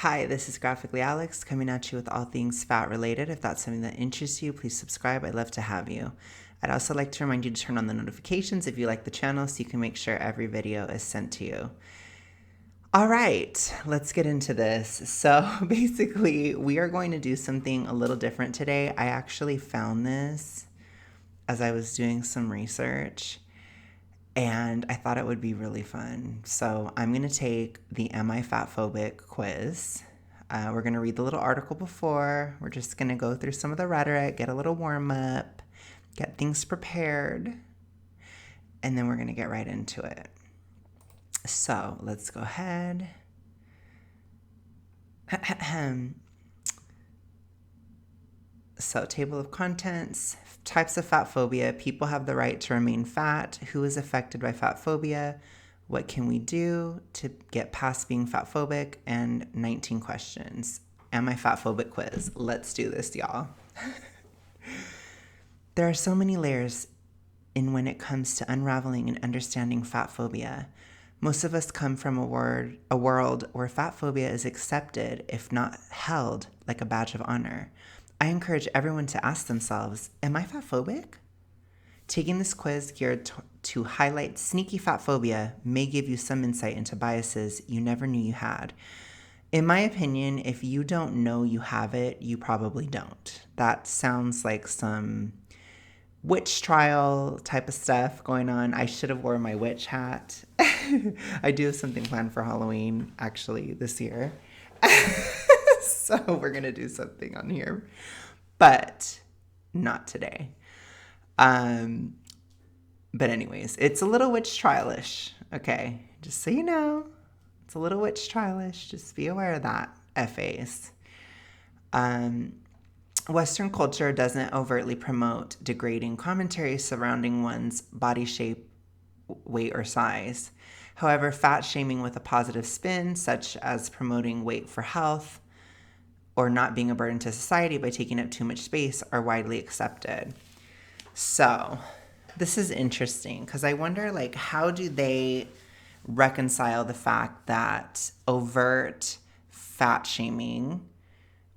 Hi, this is Graphically Alex coming at you with all things fat related. If that's something that interests you, please subscribe. I'd love to have you. I'd also like to remind you to turn on the notifications if you like the channel so you can make sure every video is sent to you. All right, let's get into this. So basically, we are going to do something a little different today. I actually found this as I was doing some research, and I thought it would be really fun. So I'm going to take the Am I FATPHOBIC quiz. We're going to read the little article before. We're just going to go through some of the rhetoric, get a little warm up, get things prepared, and then we're going to get right into it. So let's go ahead. So, table of contents, types of fat phobia. People have the right to remain fat. Who is affected by fat phobia? What can we do to get past being fat phobic? And 19 questions. Am I fat phobic quiz? Let's do this, y'all. There are so many layers in when it comes to unraveling and understanding fat phobia. Most of us come from a world where fat phobia is accepted, if not held, like a badge of honor. I encourage everyone to ask themselves, am I fat phobic? Taking this quiz geared to highlight sneaky fat phobia may give you some insight into biases you never knew you had. In my opinion, if you don't know you have it, you probably don't. That sounds like some witch trial type of stuff going on. I should have worn my witch hat. I do have something planned for Halloween, actually, this year. So we're going to do something on here, but not today. But anyways, it's a little witch trial-ish. Okay, just so you know, it's a little witch trial-ish. Just be aware of that, FAs. Western culture doesn't overtly promote degrading commentary surrounding one's body shape, weight, or size. However, fat shaming with a positive spin, such as promoting weight for health or not being a burden to society by taking up too much space, are widely accepted. So this is interesting because I wonder, like, how do they reconcile the fact that overt fat shaming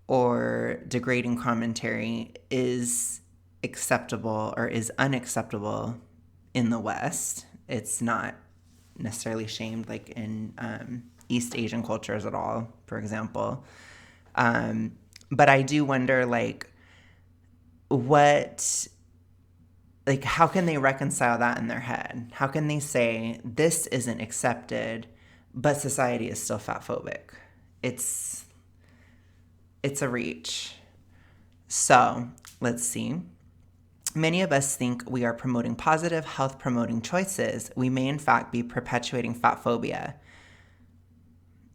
or degrading commentary is acceptable or is unacceptable in the West? It's not necessarily shamed like in East Asian cultures at all, for example. But I do wonder, like, how can they reconcile that in their head? How can they say this isn't accepted, but society is still fat phobic? It's a reach. So let's see. Many of us think we are promoting positive, health-promoting choices. We may, in fact, be perpetuating fat phobia.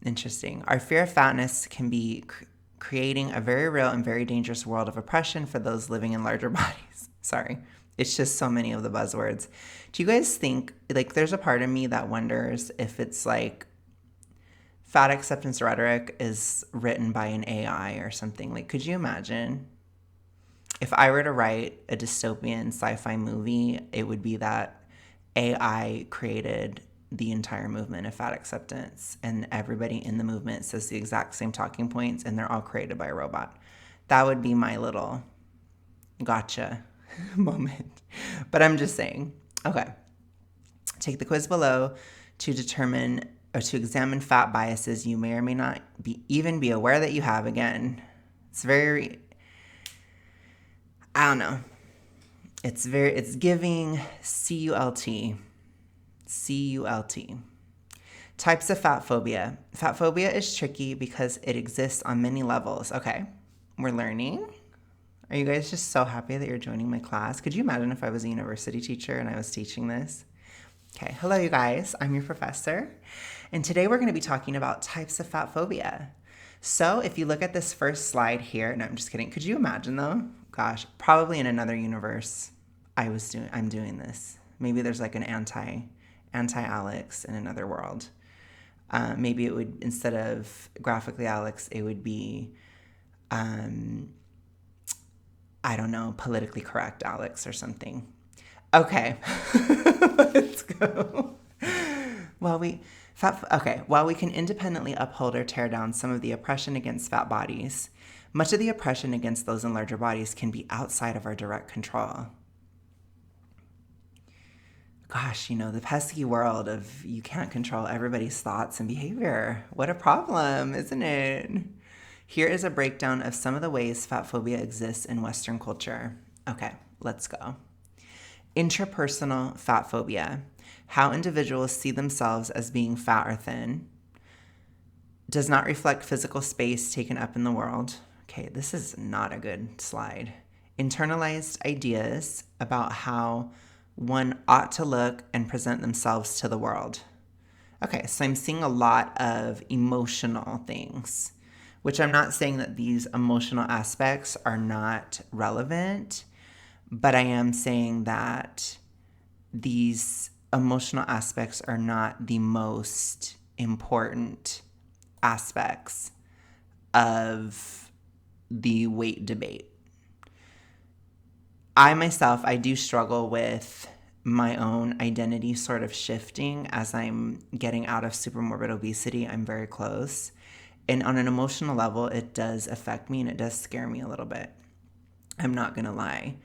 Interesting. Our fear of fatness can be creating a very real and very dangerous world of oppression for those living in larger bodies. Sorry. It's just so many of the buzzwords. Do you guys think, like, there's a part of me that wonders if it's like fat acceptance rhetoric is written by an AI or something? Like, could you imagine if I were to write a dystopian sci-fi movie, it would be that AI created the entire movement of fat acceptance and everybody in the movement says the exact same talking points and they're all created by a robot. That would be my little gotcha moment. But I'm just saying. Okay. Take the quiz below to determine or to examine fat biases you may or may not even be aware that you have. Again, it's very, I don't know. It's giving CULT. CULT. Types of fat phobia. Fat phobia is tricky because it exists on many levels. Okay, we're learning. Are you guys just so happy that you're joining my class? Could you imagine if I was a university teacher and I was teaching this? Okay, hello you guys, I'm your professor. And today we're gonna be talking about types of fat phobia. So if you look at this first slide here, no, I'm just kidding. Could you imagine though? Gosh, probably in another universe, I'm doing this. Maybe there's like an anti-Alex in another world. Maybe it would, instead of Graphically Alex, it would be, I don't know, politically correct Alex or something. Okay, let's go. Well, Okay, while we can independently uphold or tear down some of the oppression against fat bodies, much of the oppression against those in larger bodies can be outside of our direct control. Gosh, the pesky world of you can't control everybody's thoughts and behavior. What a problem, isn't it? Here is a breakdown of some of the ways fat phobia exists in Western culture. Okay, let's go. Intrapersonal fat phobia. How individuals see themselves as being fat or thin. Does not reflect physical space taken up in the world. Okay, this is not a good slide. Internalized ideas about how one ought to look and present themselves to the world. Okay, so I'm seeing a lot of emotional things, which I'm not saying that these emotional aspects are not relevant, but I am saying that these emotional aspects are not the most important aspects of the weight debate. I do struggle with my own identity sort of shifting as I'm getting out of supermorbid obesity. I'm very close. And on an emotional level, it does affect me and it does scare me a little bit. I'm not going to lie.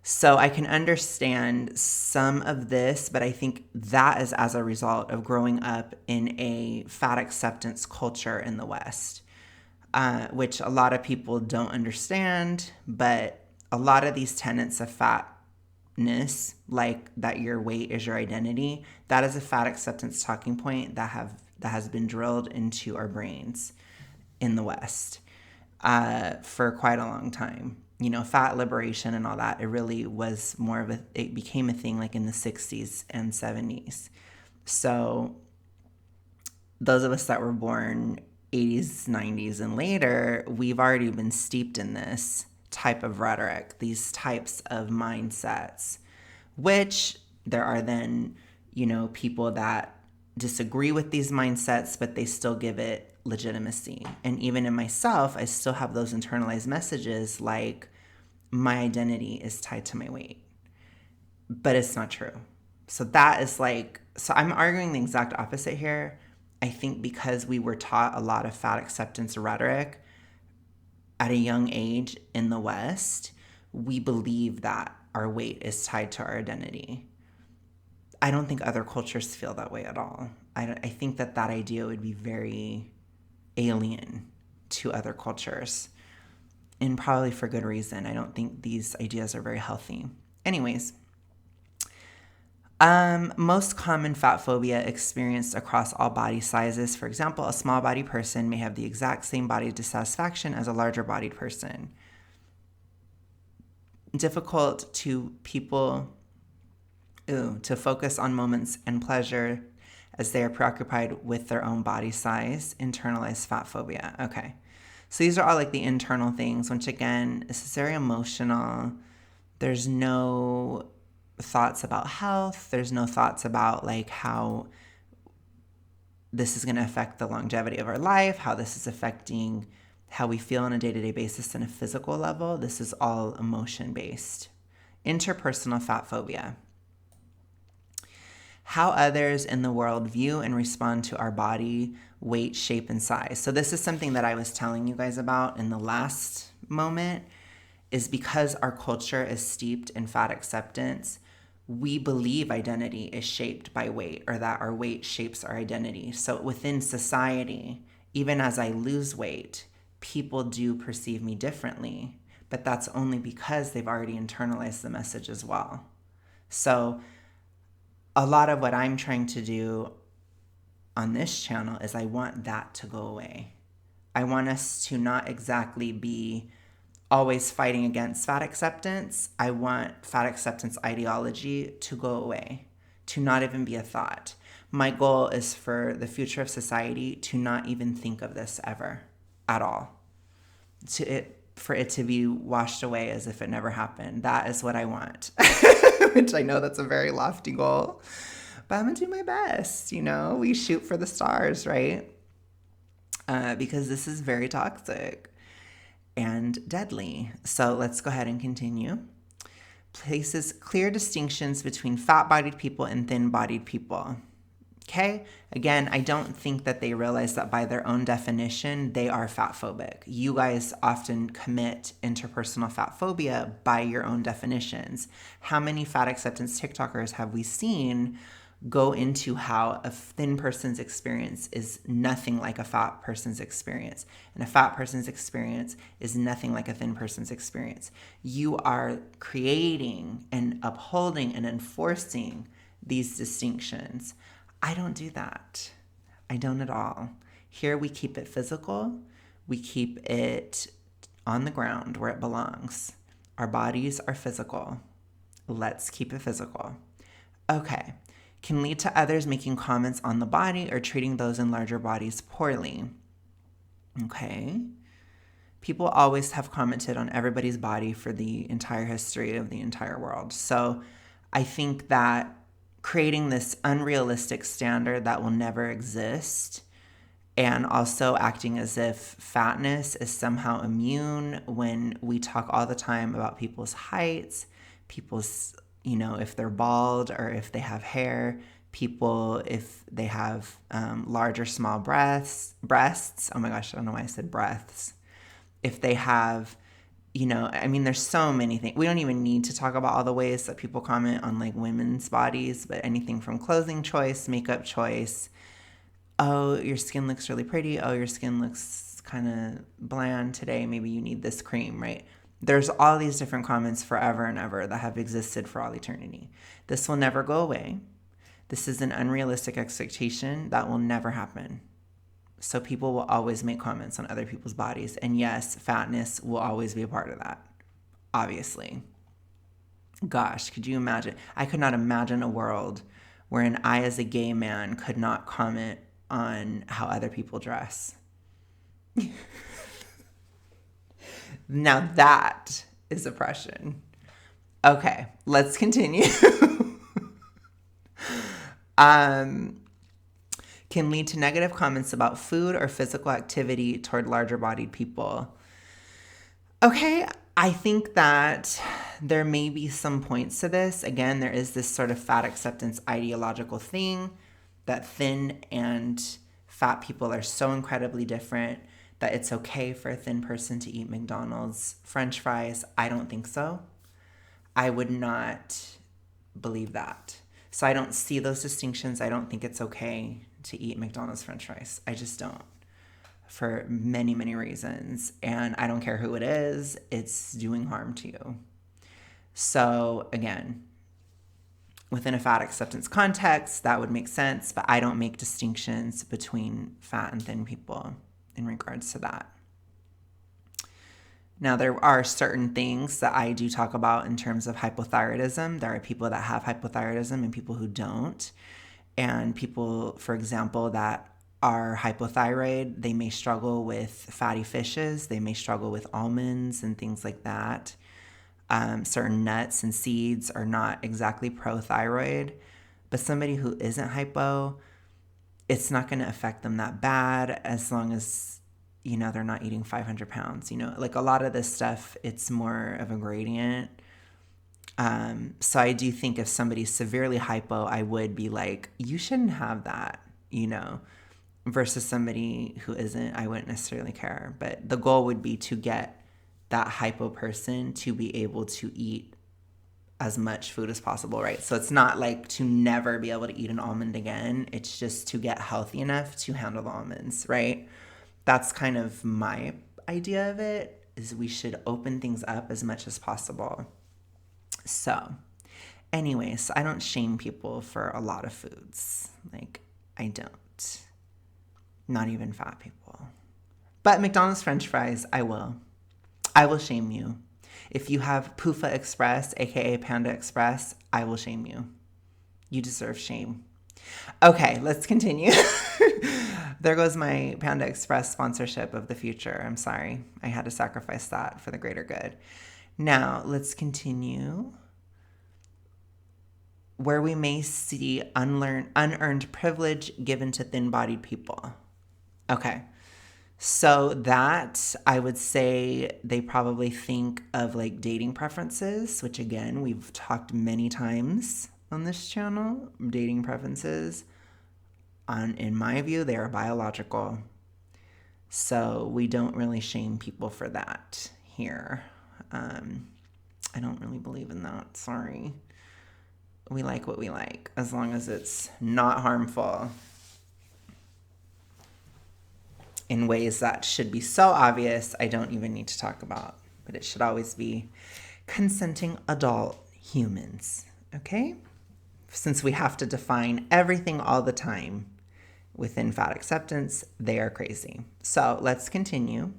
So I can understand some of this, but I think that is as a result of growing up in a fat acceptance culture in the West, which a lot of people don't understand, but a lot of these tenets of fatness, like that your weight is your identity, that is a fat acceptance talking point that has been drilled into our brains in the West for quite a long time. Fat liberation and all that, it really was it became a thing like in the 60s and 70s. So those of us that were born 80s, 90s, and later, we've already been steeped in this type of rhetoric, these types of mindsets, which there are then, people that disagree with these mindsets, but they still give it legitimacy. And even in myself, I still have those internalized messages like my identity is tied to my weight, but it's not true. So so I'm arguing the exact opposite here. I think because we were taught a lot of fat acceptance rhetoric at a young age in the West, we believe that our weight is tied to our identity. I don't think other cultures feel that way at all. I think that idea would be very alien to other cultures, and probably for good reason. I don't think these ideas are very healthy. Anyways, most common fat phobia experienced across all body sizes. For example, a small body person may have the exact same body dissatisfaction as a larger bodied person. Difficult to people to focus on moments and pleasure as they are preoccupied with their own body size. Internalized fat phobia. Okay. So these are all like the internal things, which again, this is very emotional. There's no thoughts about health. There's no thoughts about like how this is going to affect the longevity of our life, how this is affecting how we feel on a day-to-day basis on a physical level. This is all emotion-based. Interpersonal fat phobia. How others in the world view and respond to our body, weight, shape, and size. So this is something that I was telling you guys about in the last moment, is because our culture is steeped in fat acceptance, we believe identity is shaped by weight, or that our weight shapes our identity. So within society, even as I lose weight, people do perceive me differently, but that's only because they've already internalized the message as well. So a lot of what I'm trying to do on this channel is I want that to go away. I want us to not exactly be always fighting against fat acceptance. I want fat acceptance ideology to go away, to not even be a thought. My goal is for the future for not even think of this ever at all. For it to be washed away as if it never happened. That is what I want, which I know that's a very lofty goal, but I'm gonna do my best. We shoot for the stars, right? Because this is very toxic and deadly. So let's go ahead and continue. Places clear distinctions between fat-bodied people and thin-bodied people. Okay? Again, I don't think that they realize that by their own definition, they are fat phobic. You guys often commit interpersonal fat phobia by your own definitions. How many fat acceptance TikTokers have we seen go into how a thin person's experience is nothing like a fat person's experience, and a fat person's experience is nothing like a thin person's experience? You are creating and upholding and enforcing these distinctions. I don't do that. I don't at all. Here we keep it physical. We keep it on the ground where it belongs. Our bodies are physical. Let's keep it physical. Okay. Can lead to others making comments on the body or treating those in larger bodies poorly. Okay. People always have commented on everybody's body for the entire history of the entire world. So I think that creating this unrealistic standard that will never exist, and also acting as if fatness is somehow immune when we talk all the time about people's heights, people's, if they're bald or if they have hair, people, if they have large or small breasts. Oh my gosh, I don't know why I said breaths. If they have, there's so many things. We don't even need to talk about all the ways that people comment on like women's bodies, but anything from clothing choice, makeup choice. Oh, your skin looks really pretty. Oh, your skin looks kind of bland today. Maybe you need this cream, right? There's all these different comments forever and ever that have existed for all eternity. This will never go away. This is an unrealistic expectation that will never happen. So people will always make comments on other people's bodies. And yes, fatness will always be a part of that, obviously. Gosh, could you imagine? I could not imagine a world wherein I, as a gay man, could not comment on how other people dress. Now that is oppression. Okay, let's continue. Can lead to negative comments about food or physical activity toward larger bodied people. Okay, I think that there may be some points to this. Again, there is this sort of fat acceptance ideological thing that thin and fat people are so incredibly different that it's okay for a thin person to eat McDonald's French fries. I don't think so. I would not believe that. So I don't see those distinctions. I don't think it's okay to eat McDonald's French fries. I just don't, for many, many reasons. And I don't care who it is. It's doing harm to you. So again, within a fat acceptance context, that would make sense. But I don't make distinctions between fat and thin people in regards to that. Now, there are certain things that I do talk about in terms of hypothyroidism. There are people that have hypothyroidism and people who don't. And people, for example, that are hypothyroid, they may struggle with fatty fishes. They may struggle with almonds and things like that. Certain nuts and seeds are not exactly pro-thyroid. But somebody who isn't hypo, it's not going to affect them that bad as long as, they're not eating 500 pounds. Like a lot of this stuff, it's more of a gradient. So I do think if somebody's severely hypo, I would be like, you shouldn't have that, versus somebody who isn't. I wouldn't necessarily care. But the goal would be to get that hypo person to be able to eat as much food as possible, right? So it's not like to never be able to eat an almond again. It's just to get healthy enough to handle the almonds, right? That's kind of my idea of it, is we should open things up as much as possible. So anyways, I don't shame people for a lot of foods. Like, I don't. Not even fat people. But McDonald's French fries, I will. I will shame you. If you have Poofa Express, aka Panda Express, I will shame you. You deserve shame. Okay, let's continue. There goes my Panda Express sponsorship of the future. I'm sorry. I had to sacrifice that for the greater good. Now, let's continue. Where we may see unearned privilege given to thin-bodied people. Okay. So that, I would say, they probably think of like dating preferences, which again, we've talked many times on this channel, dating preferences. In my view, they are biological. So we don't really shame people for that here. I don't really believe in that. Sorry. We like what we like, as long as it's not harmful in ways that should be so obvious I don't even need to talk about. But it should always be consenting adult humans, okay? Since we have to define everything all the time within fat acceptance, they are crazy. So let's continue.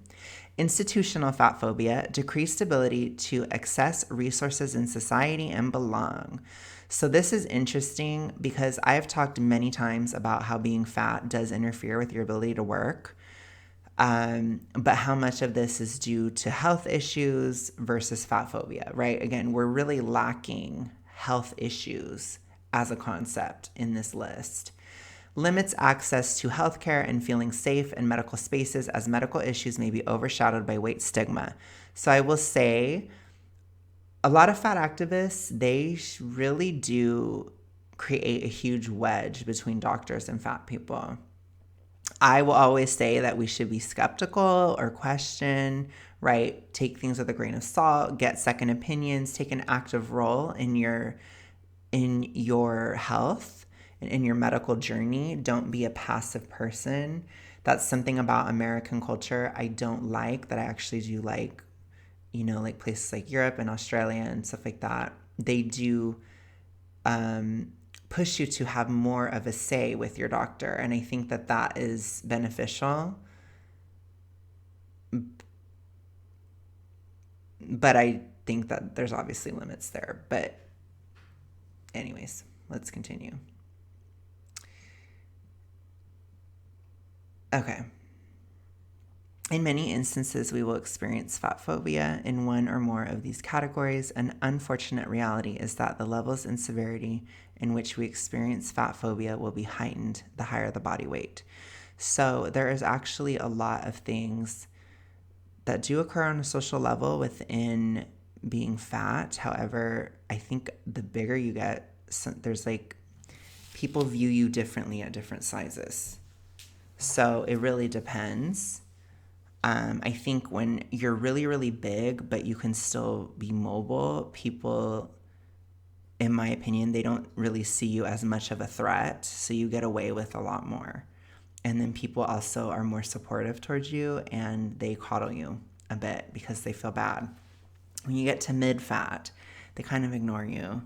Institutional fat phobia, decreased ability to access resources in society and belong. So this is interesting because I've talked many times about how being fat does interfere with your ability to work. But how much of this is due to health issues versus fat phobia, right? Again, we're really lacking health issues as a concept in this list. Limits access to healthcare and feeling safe in medical spaces, as medical issues may be overshadowed by weight stigma. So I will say a lot of fat activists, they really do create a huge wedge between doctors and fat people. I will always say that we should be skeptical or question, right? Take things with a grain of salt, get second opinions, take an active role in your health and in your medical journey. Don't be a passive person. That's something about American culture I don't like, that I actually do like, like places like Europe and Australia and stuff like that. They do push you to have more of a say with your doctor. And I think that that is beneficial. But I think that there's obviously limits there. But anyways, let's continue. Okay. In many instances, we will experience fat phobia in one or more of these categories. An unfortunate reality is that the levels and severity in which we experience fat phobia will be heightened the higher the body weight. So there is actually a lot of things that do occur on a social level within being fat. However, I think the bigger you get, there's like people view you differently at different sizes. So it really depends. I think when you're really, really big, but you can still be mobile, people, in my opinion, they don't really see you as much of a threat. So you get away with a lot more. And then people also are more supportive towards you, and they coddle you a bit because they feel bad. When you get to mid-fat, they kind of ignore you.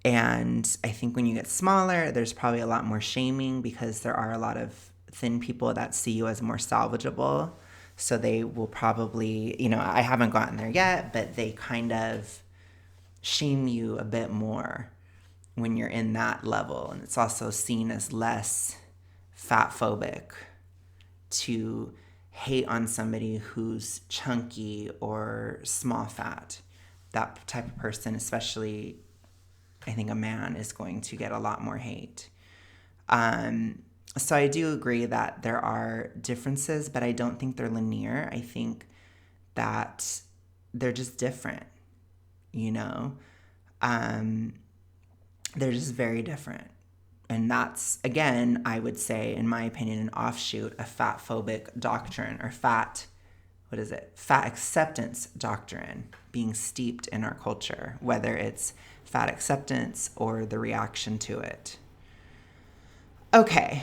And I think when you get smaller, there's probably a lot more shaming because there are a lot of thin people that see you as more salvageable. So they will probably, I haven't gotten there yet, but they kind of shame you a bit more when you're in that level. And it's also seen as less fat phobic to hate on somebody who's chunky or small fat. That type of person, especially, I think a man, is going to get a lot more hate. So I do agree that there are differences, but I don't think they're linear. I think that they're just different, They're just very different. And that's, again, I would say, in my opinion, an offshoot of fat phobic doctrine, or fat acceptance doctrine being steeped in our culture, whether it's fat acceptance or the reaction to it. Okay.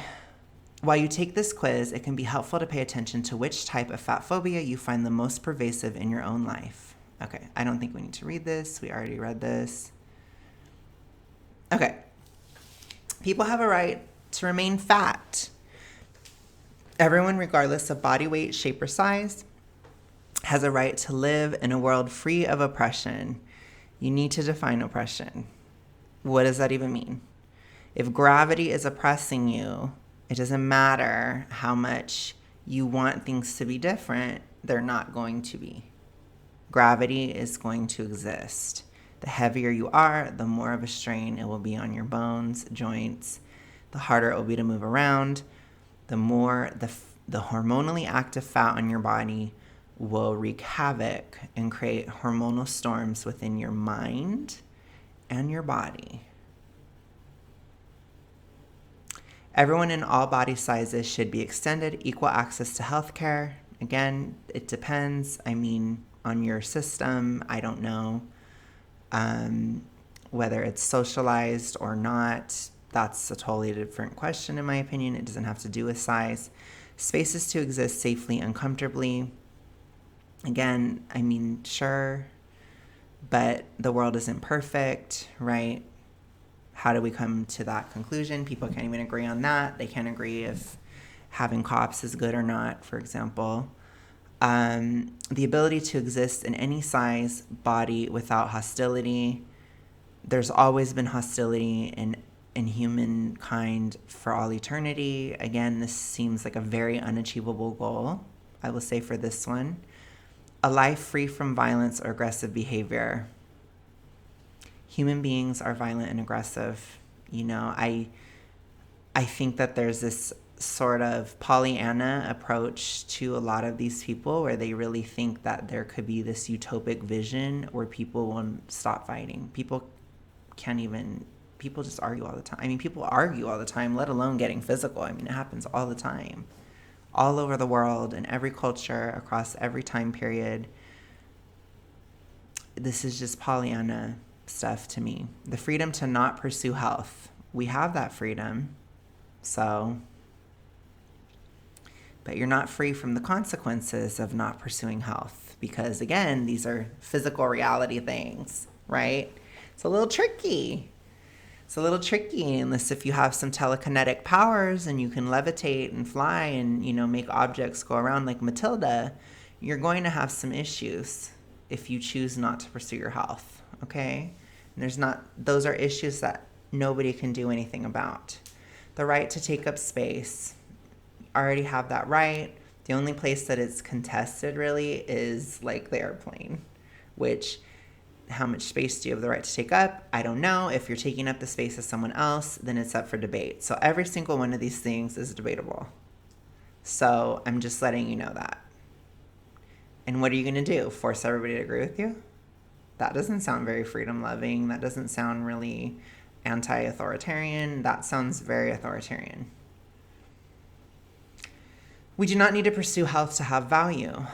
While you take this quiz, it can be helpful to pay attention to which type of fat phobia you find the most pervasive in your own life. Okay, I don't think we need to read this. We already read this. Okay. People have a right to remain fat. Everyone, regardless of body weight, shape, or size, has a right to live in a world free of oppression. You need to define oppression. What does that even mean? If gravity is oppressing you, it doesn't matter how much you want things to be different, they're not going to be. Gravity is going to exist. The heavier you are, the more of a strain it will be on your bones, joints, the harder it will be to move around, the more the hormonally active fat on your body will wreak havoc and create hormonal storms within your mind and your body. Everyone in all body sizes should be extended equal access to healthcare. Again, it depends. I mean, on your system. I don't know whether it's socialized or not. That's a totally different question, in my opinion. It doesn't have to do with size. Spaces to exist safely and comfortably. Again, I mean, sure, but the world isn't perfect, right? How do we come to that conclusion? People can't even agree on that. They can't agree if having cops is good or not, for example. The ability to exist in any size body without hostility. There's always been hostility in humankind for all eternity. Again, this seems like a very unachievable goal, I will say, for this one. A life free from violence or aggressive behavior. Human beings are violent and aggressive. You know, I think that there's this sort of Pollyanna approach to a lot of these people where they really think that there could be this utopic vision where people won't stop fighting. People just argue all the time. I mean, people argue all the time, let alone getting physical. I mean, it happens all the time, all over the world, in every culture, across every time period. This is just Pollyanna stuff to me. The freedom to not pursue health. We have that freedom. But you're not free from the consequences of not pursuing health because, again, these are physical reality things, right? It's a little tricky. Unless if you have some telekinetic powers and you can levitate and fly and, you know, make objects go around like Matilda, you're going to have some issues if you choose not to pursue your health, okay? And those are issues that nobody can do anything about. The right to take up space. Already have that right. The only place that it's contested really is like the airplane, which how much space do you have the right to take up? I don't know. If you're taking up the space of someone else, then it's up for debate. So every single one of these things is debatable. So I'm just letting you know that. And what are you going to do? Force everybody to agree with you? That doesn't sound very freedom loving. That doesn't sound really anti-authoritarian. That sounds very authoritarian. We do not need to pursue health to have value.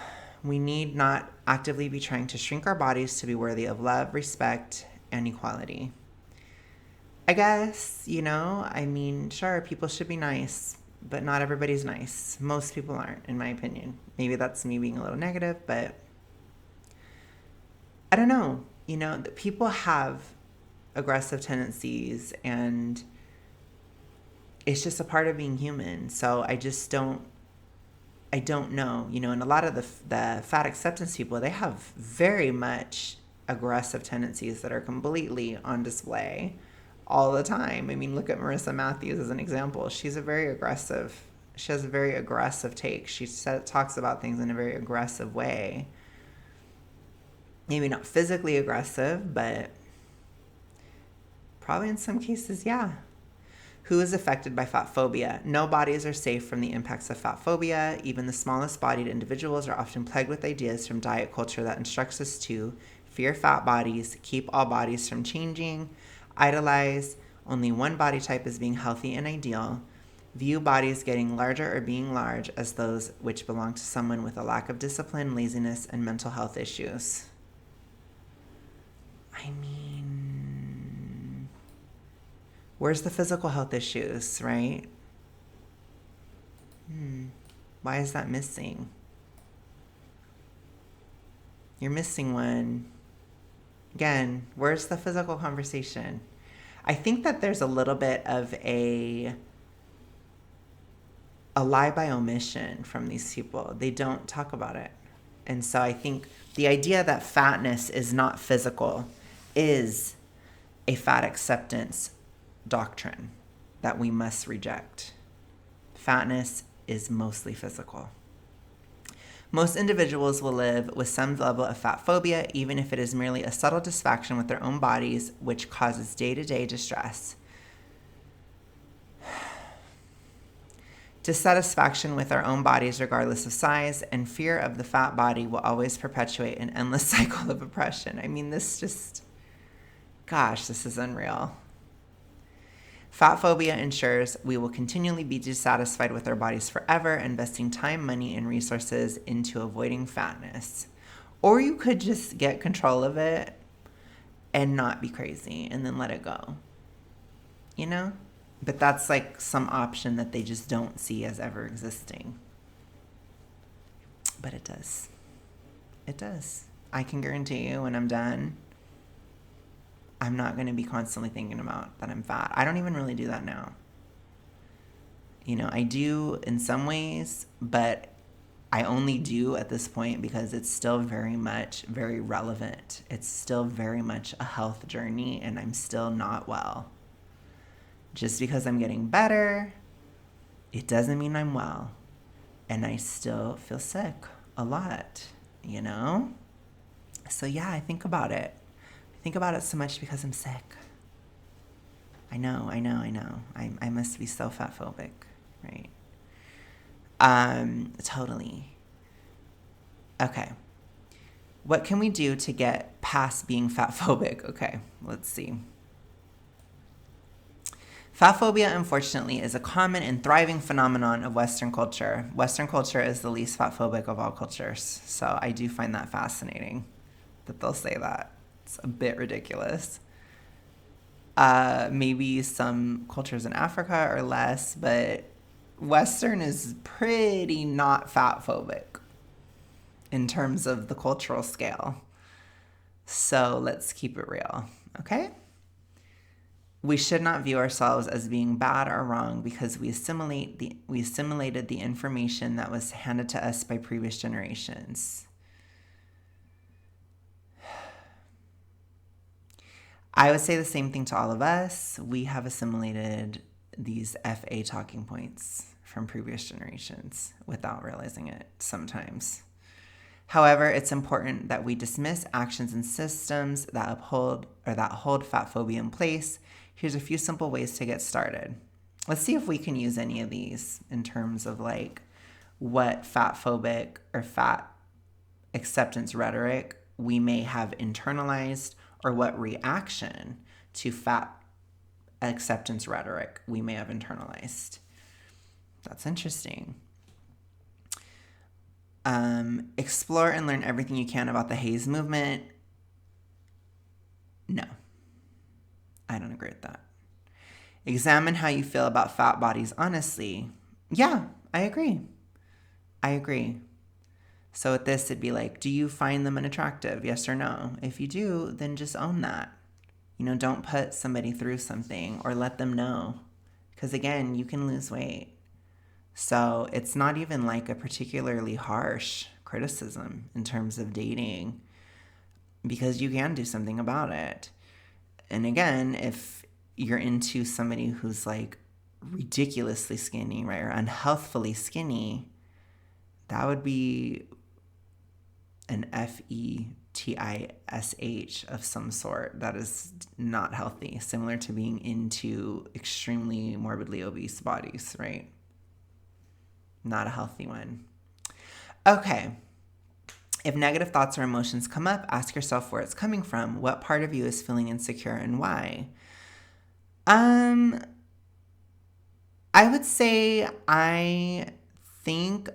We need not actively be trying to shrink our bodies to be worthy of love, respect, and equality. I guess, you know, I mean, sure, people should be nice, but not everybody's nice. Most people aren't, in my opinion. Maybe that's me being a little negative, but I don't know. You know, people have aggressive tendencies, and it's just a part of being human. So I don't know, you know, and a lot of the fat acceptance people, they have very much aggressive tendencies that are completely on display all the time. I mean, look at Marissa Matthews as an example. She has a very aggressive take. She talks about things in a very aggressive way. Maybe not physically aggressive, but probably in some cases, yeah. Who is affected by fat phobia? No bodies are safe from the impacts of fat phobia. Even the smallest bodied individuals are often plagued with ideas from diet culture that instructs us to fear fat bodies, keep all bodies from changing, idolize only one body type as being healthy and ideal, view bodies getting larger or being large as those which belong to someone with a lack of discipline, laziness, and mental health issues. I mean, where's the physical health issues, right? Why is that missing? You're missing one. Again, where's the physical conversation? I think that there's a little bit of a lie by omission from these people. They don't talk about it. And so I think the idea that fatness is not physical is a fat acceptance doctrine that we must reject. Fatness is mostly physical. Most individuals will live with some level of fat phobia, even if it is merely a subtle dissatisfaction with their own bodies, which causes day-to-day distress. Dissatisfaction with our own bodies, regardless of size, and fear of the fat body will always perpetuate an endless cycle of oppression. I mean, this is unreal. Fat phobia ensures we will continually be dissatisfied with our bodies forever, investing time, money, and resources into avoiding fatness. Or you could just get control of it and not be crazy and then let it go. You know? But that's like some option that they just don't see as ever existing. But it does. It does. I can guarantee you when I'm done, I'm not going to be constantly thinking about that I'm fat. I don't even really do that now. You know, I do in some ways, but I only do at this point because it's still very much very relevant. It's still very much a health journey and I'm still not well. Just because I'm getting better, it doesn't mean I'm well. And I still feel sick a lot, you know? So yeah, I think about it. I think about it so much because I'm sick. I know. I must be so fat phobic, right? Totally. Okay. What can we do to get past being fat phobic? Okay, let's see. Fat phobia, unfortunately, is a common and thriving phenomenon of Western culture. Western culture is the least fat phobic of all cultures. So I do find that fascinating that they'll say that. It's a bit ridiculous. Maybe some cultures in Africa are less, but Western is pretty not fat phobic in terms of the cultural scale. So let's keep it real, okay? We should not view ourselves as being bad or wrong because we assimilated the information that was handed to us by previous generations. I would say the same thing to all of us. We have assimilated these FA talking points from previous generations without realizing it sometimes. However, it's important that we dismiss actions and systems that hold fat phobia in place. Here's a few simple ways to get started. Let's see if we can use any of these in terms of like what fat phobic or fat acceptance rhetoric we may have internalized or what reaction to fat acceptance rhetoric we may have internalized. That's interesting. Explore and learn everything you can about the Haze movement. No, I don't agree with that. Examine how you feel about fat bodies honestly. Yeah, I agree. So with this, it'd be like, do you find them unattractive? Yes or no? If you do, then just own that. You know, don't put somebody through something or let them know. Because again, you can lose weight. So it's not even like a particularly harsh criticism in terms of dating because you can do something about it. And again, if you're into somebody who's like ridiculously skinny, right, or unhealthfully skinny, that would be an FETISH of some sort. That is not healthy, similar to being into extremely morbidly obese bodies, right? Not a healthy one. Okay. If negative thoughts or emotions come up, ask yourself where it's coming from. What part of you is feeling insecure and why? I would say I think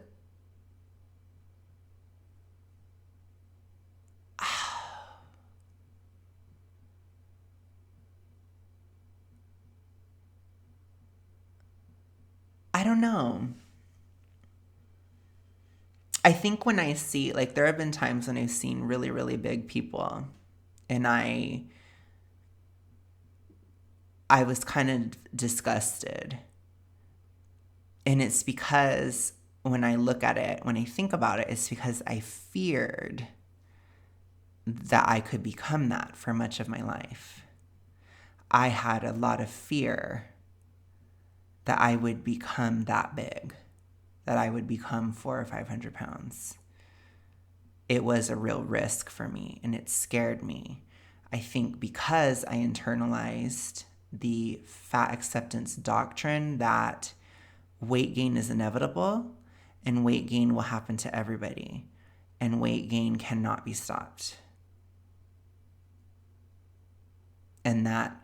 I don't know. I think when I see, like, there have been times when I've seen really, really big people and I was kind of disgusted. And it's because when I look at it, when I think about it, it's because I feared that I could become that for much of my life. I had a lot of fear that I would become that big, that I would become 400 or 500 pounds. It was a real risk for me and it scared me. I think because I internalized the fat acceptance doctrine that weight gain is inevitable and weight gain will happen to everybody and weight gain cannot be stopped. And that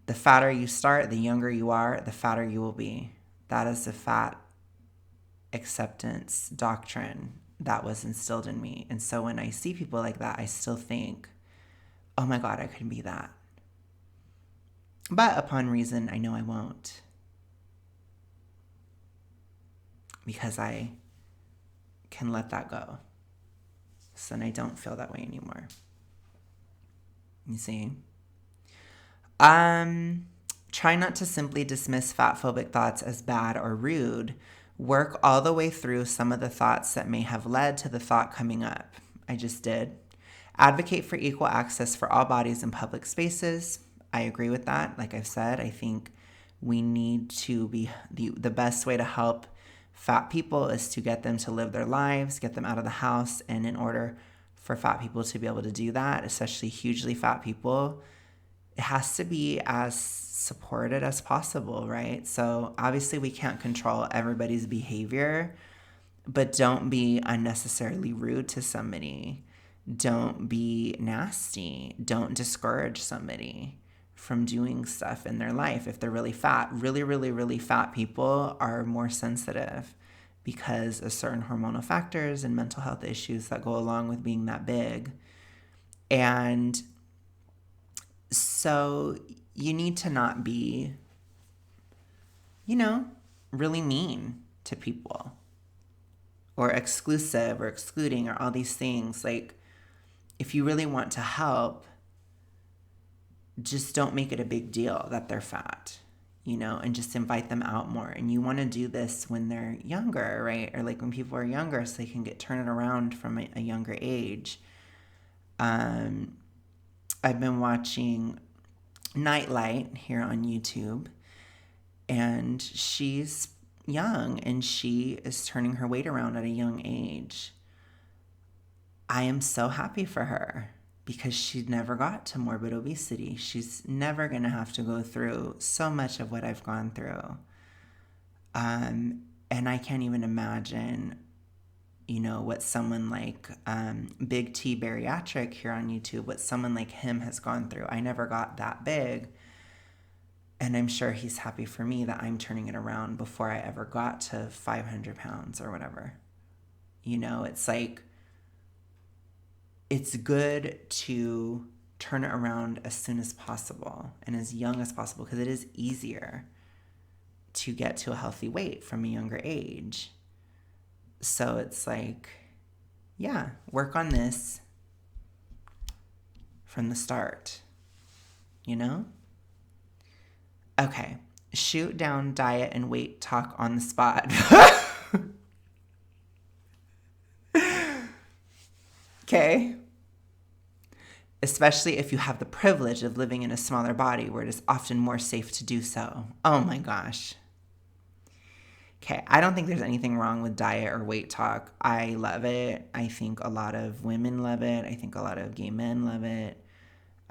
The fatter you start, the younger you are, the fatter you will be. That is the fat acceptance doctrine that was instilled in me. And so when I see people like that, I still think, oh my God, I couldn't be that. But upon reason, I know I won't. Because I can let that go. So then I don't feel that way anymore. You see? Try not to simply dismiss fat-phobic thoughts as bad or rude. Work all the way through some of the thoughts that may have led to the thought coming up. I just did. Advocate for equal access for all bodies in public spaces. I agree with that. Like I've said, I think we need to be the best way to help fat people is to get them to live their lives, get them out of the house. And in order for fat people to be able to do that, especially hugely fat people, it has to be as supported as possible, right? So obviously we can't control everybody's behavior, but don't be unnecessarily rude to somebody. Don't be nasty. Don't discourage somebody from doing stuff in their life if they're really fat. Really, really, really fat people are more sensitive because of certain hormonal factors and mental health issues that go along with being that big. And so you need to not be, really mean to people or exclusive or excluding or all these things. Like, if you really want to help, just don't make it a big deal that they're fat, and just invite them out more. And you want to do this when they're younger, right? Or like when people are younger so they can turn it around from a younger age. I've been watching Nightlight here on YouTube, and she's young and she is turning her weight around at a young age. I am so happy for her because she never got to morbid obesity. She's never going to have to go through so much of what I've gone through. And I can't even imagine, what someone like Big T Bariatric here on YouTube, what someone like him has gone through. I never got that big. And I'm sure he's happy for me that I'm turning it around before I ever got to 500 pounds or whatever. It's like, it's good to turn it around as soon as possible and as young as possible because it is easier to get to a healthy weight from a younger age. So it's like, yeah, work on this from the start, Okay, shoot down diet and weight talk on the spot. Okay. Especially if you have the privilege of living in a smaller body where it is often more safe to do so. Oh my gosh. Okay, I don't think there's anything wrong with diet or weight talk. I love it. I think a lot of women love it. I think a lot of gay men love it.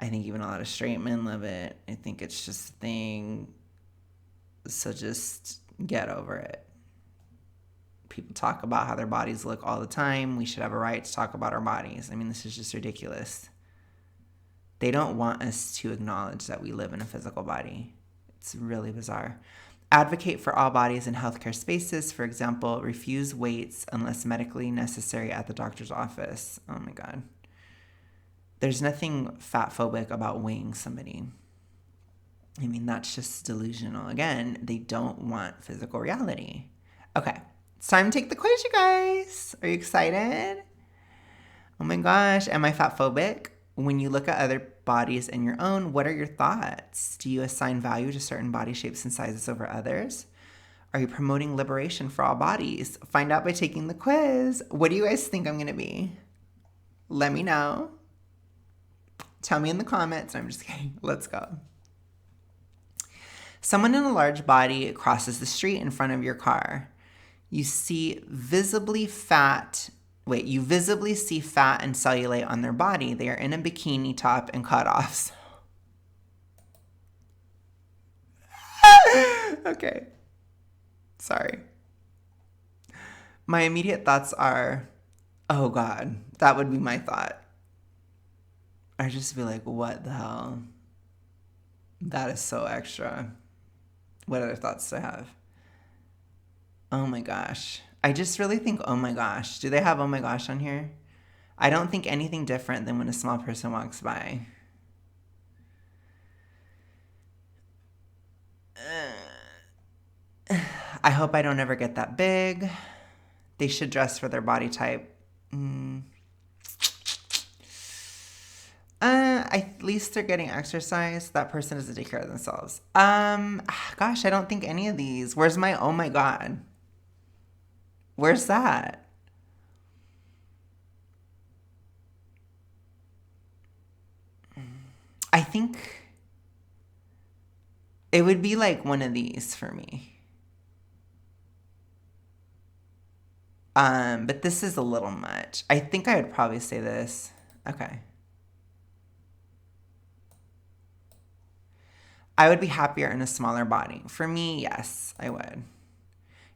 I think even a lot of straight men love it. I think it's just a thing. So just get over it. People talk about how their bodies look all the time. We should have a right to talk about our bodies. I mean, this is just ridiculous. They don't want us to acknowledge that we live in a physical body. It's really bizarre. Advocate for all bodies in healthcare spaces. For example, refuse weights unless medically necessary at the doctor's office. Oh my God. There's nothing fat-phobic about weighing somebody. I mean, that's just delusional. Again, they don't want physical reality. Okay, it's time to take the quiz, you guys. Are you excited? Oh my gosh, am I fat-phobic? When you look at other bodies and your own, what are your thoughts? Do you assign value to certain body shapes and sizes over others? Are you promoting liberation for all bodies? Find out by taking the quiz. What do you guys think I'm going to be? Let me know. Tell me in the comments. I'm just kidding. Let's go. Someone in a large body crosses the street in front of your car. You visibly see fat and cellulite on their body. They are in a bikini top and cutoffs. Okay. Sorry. My immediate thoughts are, oh God, that would be my thought. I'd just be like, what the hell? That is so extra. What other thoughts do I have? Oh my gosh. I just really think, oh my gosh. Do they have oh my gosh on here? I don't think anything different than when a small person walks by. I hope I don't ever get that big. They should dress for their body type. At least they're getting exercise. That person doesn't take care of themselves. Gosh, I don't think any of these. Where's my oh my god? Where's that? I think it would be like one of these for me. But this is a little much. I think I would probably say this. Okay. I would be happier in a smaller body. For me, yes, I would.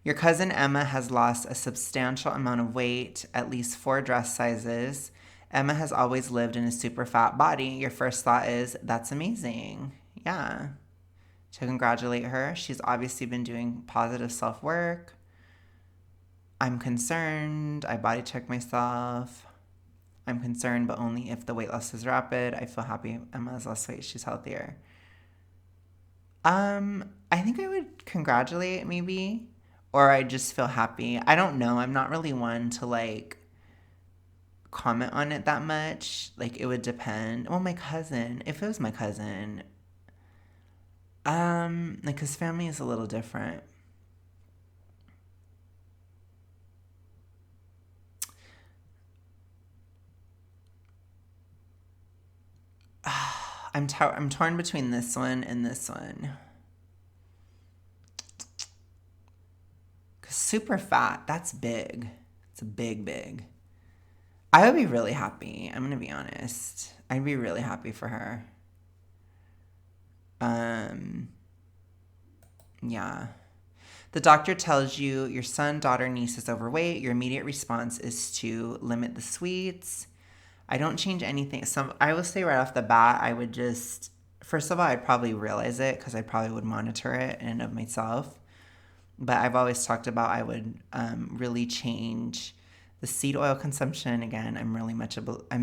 Your cousin Emma has lost a substantial amount of weight, at least 4 dress sizes. Emma has always lived in a super fat body. Your first thought is, that's amazing. Yeah. To congratulate her, she's obviously been doing positive self work. I'm concerned. I body check myself. I'm concerned, but only if the weight loss is rapid. I feel happy Emma has lost weight. She's healthier. I think I would congratulate maybe, or I just feel happy. I don't know. I'm not really one to like comment on it that much. Like it would depend. Well, my cousin, if it was my cousin, like his family is a little different. I'm torn between this one and this one. Cause super fat, that's big. It's a big. I would be really happy. I'm gonna be honest. I'd be really happy for her. Um, yeah. The doctor tells you your son, daughter, niece is overweight. Your immediate response is to limit the sweets. I don't change anything. I will say right off the bat, I would just, first of all, I'd probably realize it because I probably would monitor it in and of myself. But I've always talked about I would really change the seed oil consumption. Again, I'm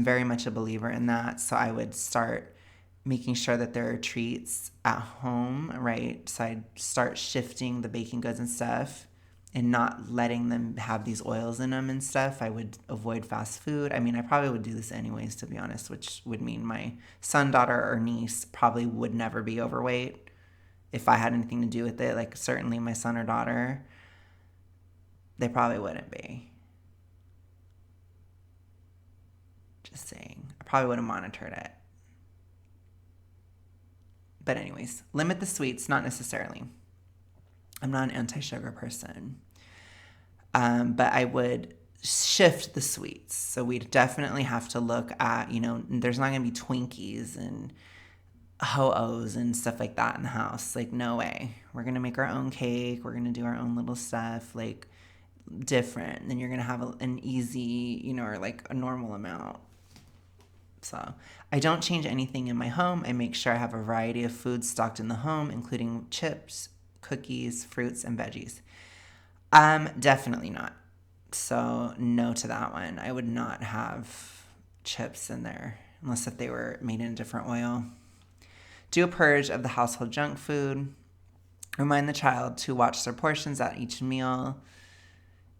very much a believer in that. So I would start making sure that there are treats at home, right? So I'd start shifting the baking goods and stuff and not letting them have these oils in them and stuff. I would avoid fast food. I mean, I probably would do this anyways, to be honest, which would mean my son, daughter, or niece probably would never be overweight if I had anything to do with it. Like, certainly my son or daughter, they probably wouldn't be. Just saying. I probably would have monitored it. But anyways, limit the sweets, not necessarily. I'm not an anti-sugar person. But I would shift the sweets. So we'd definitely have to look at, there's not going to be Twinkies and Ho-Ohs and stuff like that in the house. Like, no way. We're going to make our own cake. We're going to do our own little stuff, like, different. Then you're going to have an easy, or like a normal amount. So I don't change anything in my home. I make sure I have a variety of foods stocked in the home, including chips, cookies, fruits, and veggies. Definitely not. So no to that one. I would not have chips in there unless if they were made in a different oil. Do a purge of the household junk food. Remind the child to watch their portions at each meal.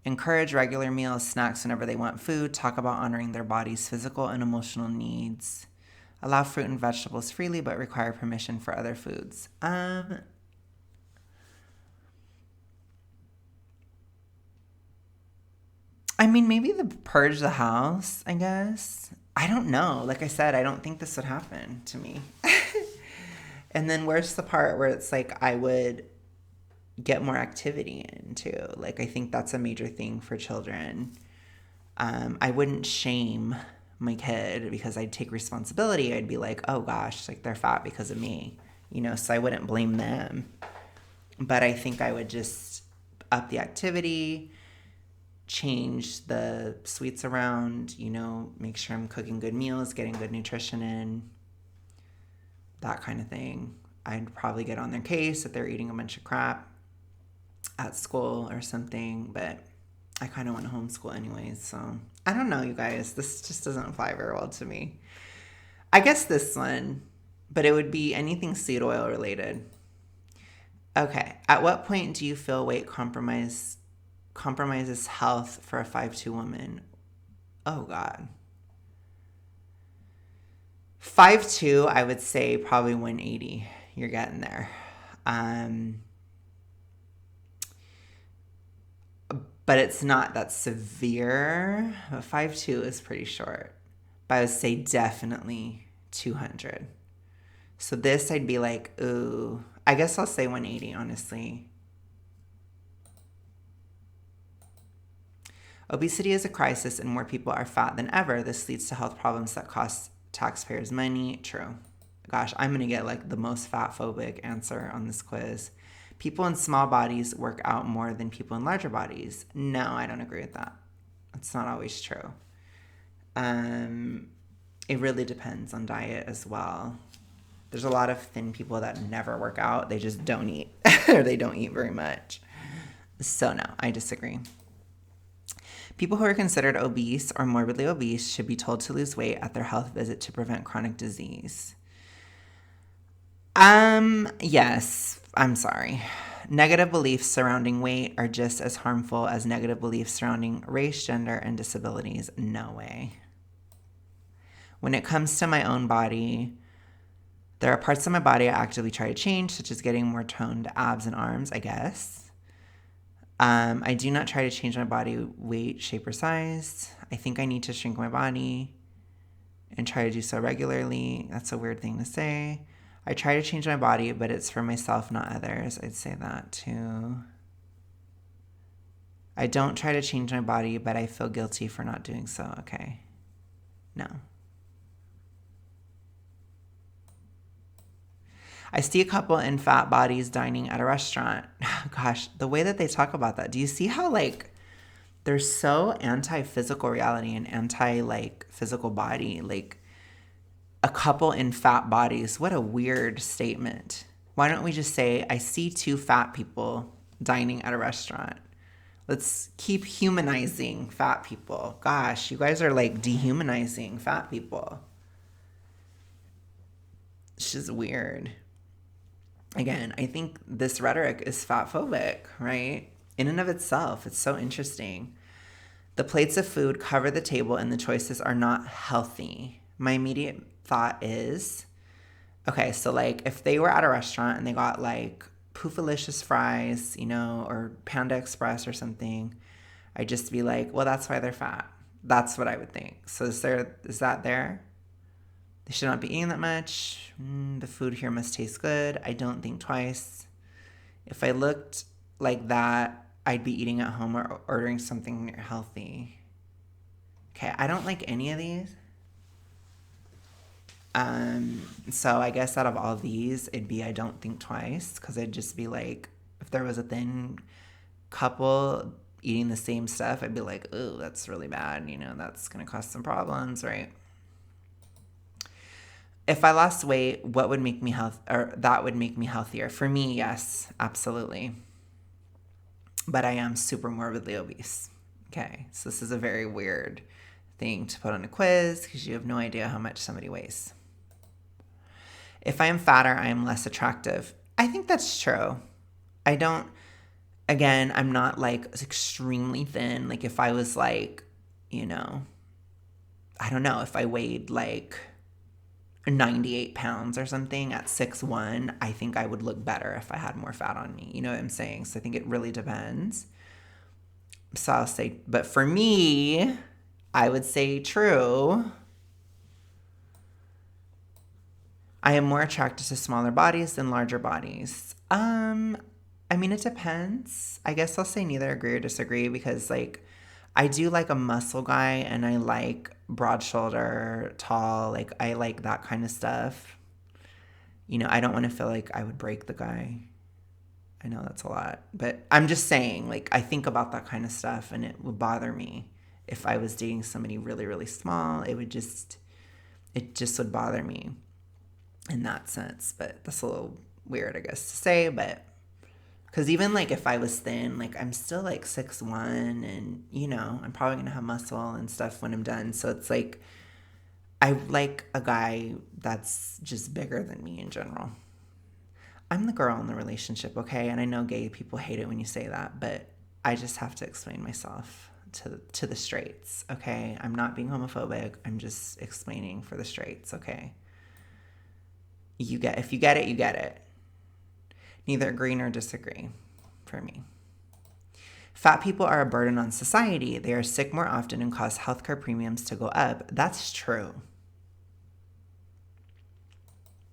Encourage regular meals, snacks whenever they want food. Talk about honoring their body's physical and emotional needs. Allow fruit and vegetables freely, but require permission for other foods. I mean, maybe purge the house, I guess. I don't know. Like I said, I don't think this would happen to me. And then where's the part where it's like I would get more activity in too? Like, I think that's a major thing for children. I wouldn't shame my kid because I'd take responsibility. I'd be like, oh gosh, like they're fat because of me, so I wouldn't blame them. But I think I would just up the activity, change the sweets around, make sure I'm cooking good meals, getting good nutrition in, that kind of thing. I'd probably get on their case if they're eating a bunch of crap at school or something, but I kind of want to homeschool anyways, so I don't know, you guys. This just doesn't apply very well to me. I guess this one, but it would be anything seed oil related. Okay, at what point do you feel weight compromises health for a 5'2" woman? Oh, God. 5'2", I would say probably 180. You're getting there. But it's not that severe. But 5'2" is pretty short. But I would say definitely 200. So this I'd be like, ooh. I guess I'll say 180, honestly. Obesity is a crisis and more people are fat than ever. This leads to health problems that cost taxpayers money. True. Gosh, I'm going to get like the most fatphobic answer on this quiz. People in small bodies work out more than people in larger bodies. No, I don't agree with that. It's not always true. It really depends on diet as well. There's a lot of thin people that never work out. They just don't eat or they don't eat very much. So no, I disagree. People who are considered obese or morbidly obese should be told to lose weight at their health visit to prevent chronic disease. Yes, I'm sorry. Negative beliefs surrounding weight are just as harmful as negative beliefs surrounding race, gender, and disabilities. No way. When it comes to my own body, there are parts of my body I actively try to change, such as getting more toned abs and arms, I guess. I do not try to change my body weight, shape, or size. I think I need to shrink my body and try to do so regularly. That's a weird thing to say. I try to change my body, but it's for myself, not others. I'd say that too. I don't try to change my body, but I feel guilty for not doing so. Okay. No. I see a couple in fat bodies dining at a restaurant. Gosh, the way that they talk about that. Do you see how like they're so anti-physical reality and anti-like physical body? Like a couple in fat bodies. What a weird statement. Why don't we just say, I see two fat people dining at a restaurant? Let's keep humanizing fat people. Gosh, you guys are like dehumanizing fat people. It's just weird. Again, I think this rhetoric is fatphobic, right? In and of itself, it's so interesting. The plates of food cover the table and the choices are not healthy. My immediate thought is, okay, so like if they were at a restaurant and they got like Poofalicious fries, you know, or Panda Express or something, I'd just be like, well, that's why they're fat. That's what I would think. So is that there? They should not be eating that much. The food here must taste good. I don't think twice. If I looked like that, I'd be eating at home or ordering something healthy. Okay, I don't like any of these. So I guess out of all these, it'd be I don't think twice, because I'd just be like, if there was a thin couple eating the same stuff, I'd be like, ooh, that's really bad. You know, that's going to cause some problems, right? If I lost weight, what would make me that would make me healthier? For me, yes, absolutely. But I am super morbidly obese. Okay, so this is a very weird thing to put on a quiz because you have no idea how much somebody weighs. If I am fatter, I am less attractive. I think that's true. I'm not like extremely thin. Like if I was like, you know, I don't know, if I weighed like 98 pounds or something at 6'1", I think I would look better if I had more fat on me. You know what I'm saying? So I think it really depends. So I'll say, but for me, I would say true. I am more attracted to smaller bodies than larger bodies. I mean, it depends. I guess I'll say neither agree or disagree because like I do like a muscle guy and I like broad shoulder, tall, like I like that kind of stuff. You know, I don't want to feel like I would break the guy. I know that's a lot, but I'm just saying, like I think about that kind of stuff and it would bother me if I was dating somebody really, really small. It just would bother me in that sense, but that's a little weird, I guess, to say, but because even like if I was thin, like I'm still like 6'1", and I'm probably gonna have muscle and stuff when I'm done. So it's like I like a guy that's just bigger than me in general. I'm the girl in the relationship, okay? And I know gay people hate it when you say that, but I just have to explain myself to the straights, okay? I'm not being homophobic. I'm just explaining for the straights, okay? If you get it, you get it. Neither agree nor disagree for me. Fat people are a burden on society. They are sick more often and cause healthcare premiums to go up. That's true.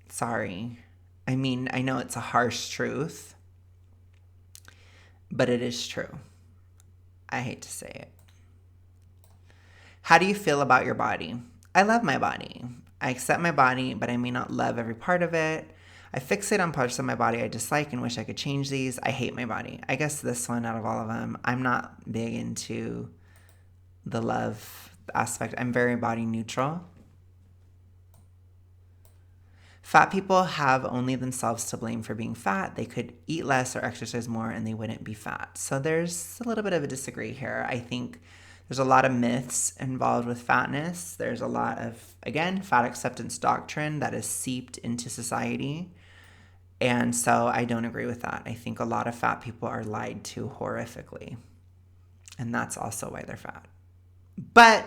Sorry. I mean, I know it's a harsh truth, but it is true. I hate to say it. How do you feel about your body? I love my body. I accept my body, but I may not love every part of it. I fixate on parts of my body I dislike and wish I could change these. I hate my body. I guess this one out of all of them, I'm not big into the love aspect. I'm very body neutral. Fat people have only themselves to blame for being fat. They could eat less or exercise more and they wouldn't be fat. So there's a little bit of a disagree here. I think there's a lot of myths involved with fatness. There's a lot of, again, fat acceptance doctrine that is seeped into society. And so I don't agree with that. I think a lot of fat people are lied to horrifically. And that's also why they're fat. But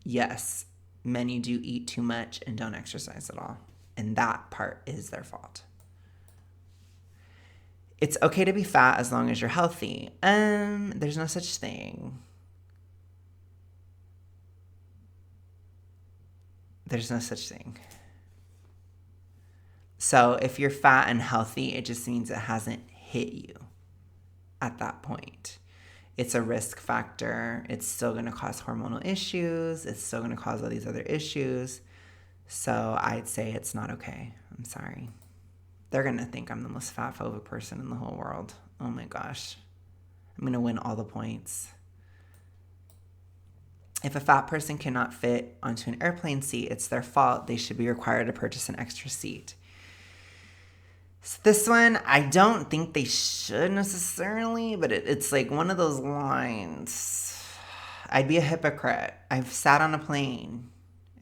yes, many do eat too much and don't exercise at all. And that part is their fault. It's okay to be fat as long as you're healthy. There's no such thing. There's no such thing. So if you're fat and healthy, it just means it hasn't hit you at that point. It's a risk factor. It's still going to cause hormonal issues. It's still going to cause all these other issues. So I'd say it's not okay. I'm sorry. They're going to think I'm the most fat-phobic person in the whole world. Oh my gosh. I'm going to win all the points. If a fat person cannot fit onto an airplane seat, it's their fault. They should be required to purchase an extra seat. So this one, I don't think they should necessarily, but it's like one of those lines. I'd be a hypocrite. I've sat on a plane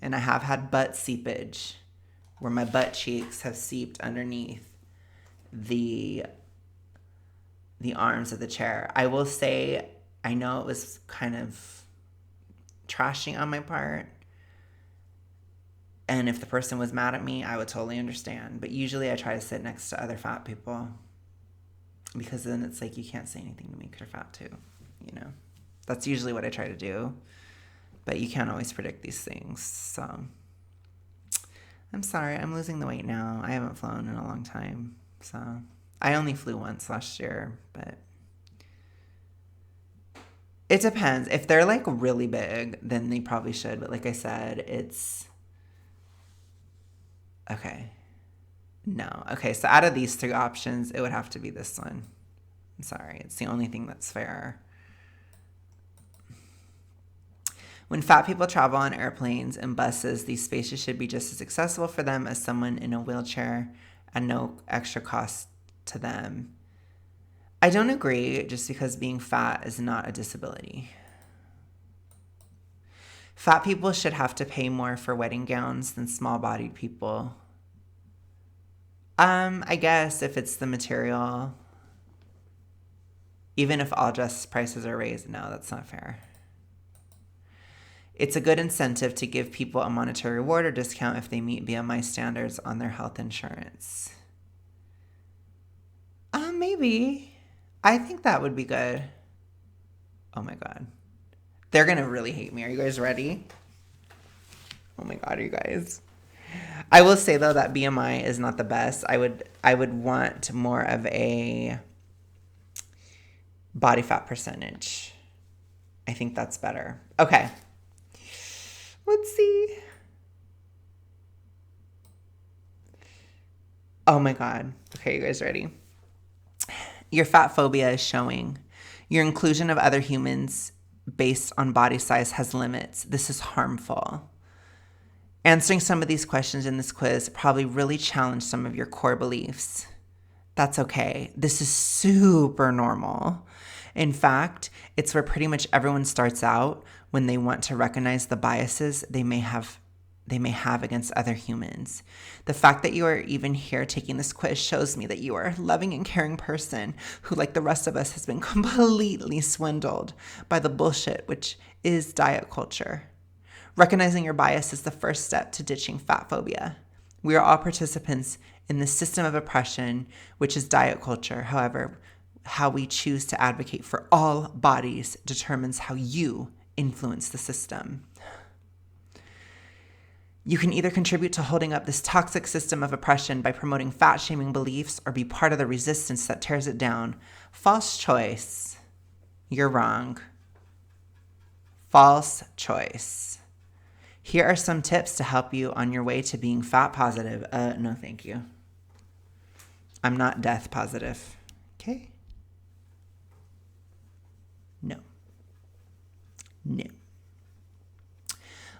and I have had butt seepage where my butt cheeks have seeped underneath the arms of the chair. I will say, I know it was kind of trashy on my part. And if the person was mad at me, I would totally understand. But usually I try to sit next to other fat people because then it's like you can't say anything to me because you're fat too, That's usually what I try to do. But you can't always predict these things. So I'm sorry. I'm losing the weight now. I haven't flown in a long time. So I only flew once last year, but it depends. If they're like really big, then they probably should. But like I said, it's... Okay. No. Okay, so out of these three options, it would have to be this one. I'm sorry. It's the only thing that's fair. When fat people travel on airplanes and buses, these spaces should be just as accessible for them as someone in a wheelchair and no extra cost to them. I don't agree just because being fat is not a disability. Fat people should have to pay more for wedding gowns than small-bodied people. I guess if it's the material. Even if all dress prices are raised, no, that's not fair. It's a good incentive to give people a monetary reward or discount if they meet BMI standards on their health insurance. Maybe. I think that would be good. Oh my God. They're going to really hate me. Are you guys ready? Oh my God, are you guys? I will say, though, that BMI is not the best. I would want more of a body fat percentage. I think that's better. Okay. Let's see. Oh my God. Okay, you guys ready? Your fat phobia is showing. Your inclusion of other humans based on body size has limits. This is harmful. Answering some of these questions in this quiz probably really challenged some of your core beliefs. That's okay. This is super normal. In fact, it's where pretty much everyone starts out when they want to recognize the biases they may have against other humans. The fact that you are even here taking this quiz shows me that you are a loving and caring person who, like the rest of us, has been completely swindled by the bullshit which is diet culture. Recognizing your bias is the first step to ditching fat phobia. We are all participants in the system of oppression, which is diet culture. However, how we choose to advocate for all bodies determines how you influence the system. You can either contribute to holding up this toxic system of oppression by promoting fat-shaming beliefs or be part of the resistance that tears it down. False choice. You're wrong. False choice. Here are some tips to help you on your way to being fat positive. No, thank you. I'm not death positive. Okay? No.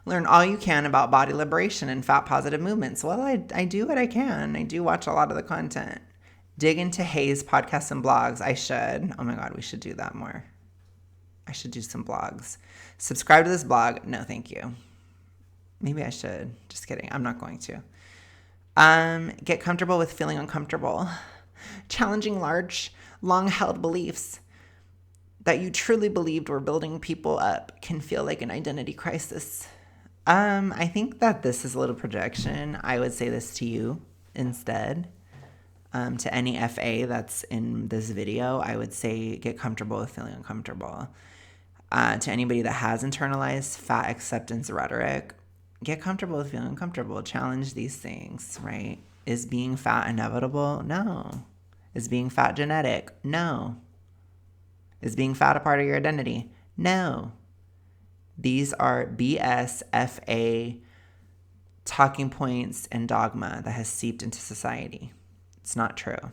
Learn all you can about body liberation and fat positive movements. Well, I do what I can. I do watch a lot of the content. Dig into Hayes podcasts and blogs. I should. Oh my God, we should do that more. I should do some blogs. Subscribe to this blog. No, thank you. Maybe I should. Just kidding. I'm not going to. Get comfortable with feeling uncomfortable. Challenging large, long-held beliefs that you truly believed were building people up can feel like an identity crisis. I think that this is a little projection. I would say this to you instead. To any FA that's in this video, I would say get comfortable with feeling uncomfortable. To anybody that has internalized fat acceptance rhetoric, get comfortable with feeling uncomfortable. Challenge these things, right? Is being fat inevitable? No. Is being fat genetic? No. Is being fat a part of your identity? No. These are BS, FA, talking points, and dogma that has seeped into society. It's not true.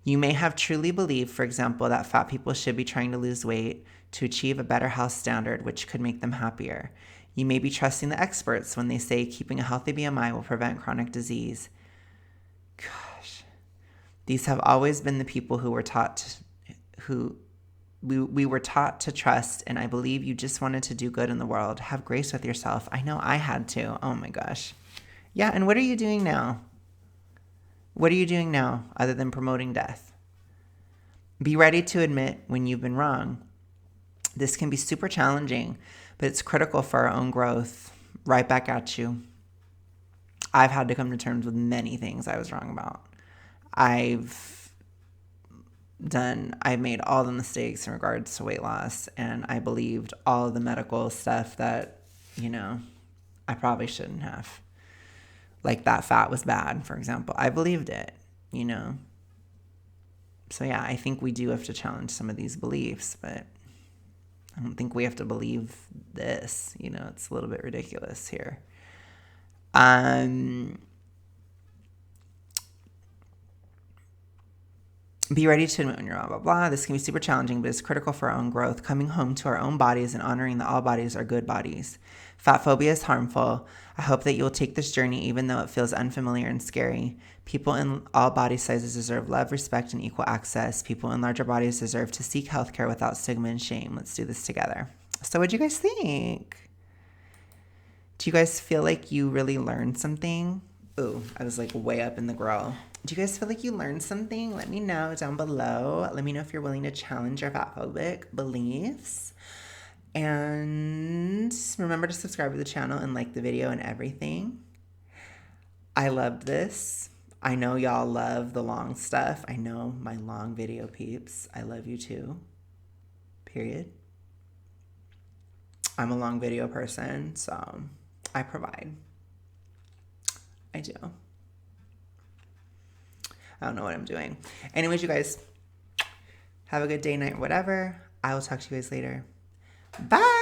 You may have truly believed, for example, that fat people should be trying to lose weight to achieve a better health standard, which could make them happier. You may be trusting the experts when they say keeping a healthy BMI will prevent chronic disease. Gosh. These have always been the people who were taught we were taught to trust, and I believe you just wanted to do good in the world. Have grace with yourself. I know I had to. Oh my gosh. Yeah, and what are you doing now? What are you doing now other than promoting death? Be ready to admit when you've been wrong. This can be super challenging, but it's critical for our own growth. Right back at you. I've had to come to terms with many things I was wrong about. I've made all the mistakes in regards to weight loss, and I believed all of the medical stuff that, I probably shouldn't have. Like that fat was bad, for example. I believed it, So yeah, I think we do have to challenge some of these beliefs, but I don't think we have to believe this. It's a little bit ridiculous here. Be ready to admit when you're blah, blah, blah. This can be super challenging, but it's critical for our own growth. Coming home to our own bodies and honoring that all bodies are good bodies. Fat phobia is harmful. I hope that you will take this journey even though it feels unfamiliar and scary. People in all body sizes deserve love, respect, and equal access. People in larger bodies deserve to seek healthcare without stigma and shame. Let's do this together. So what'd you guys think? Do you guys feel like you really learned something? Ooh, I was like way up in the grill. Do you guys feel like you learned something? Let me know down below. Let me know if you're willing to challenge your fatphobic beliefs. And remember to subscribe to the channel and like the video and everything. I loved this. I know y'all love the long stuff. I know my long video peeps. I love you too. Period. I'm a long video person, so I provide. I do. I don't know what I'm doing. Anyways, you guys, have a good day, night, whatever. I will talk to you guys later. Bye.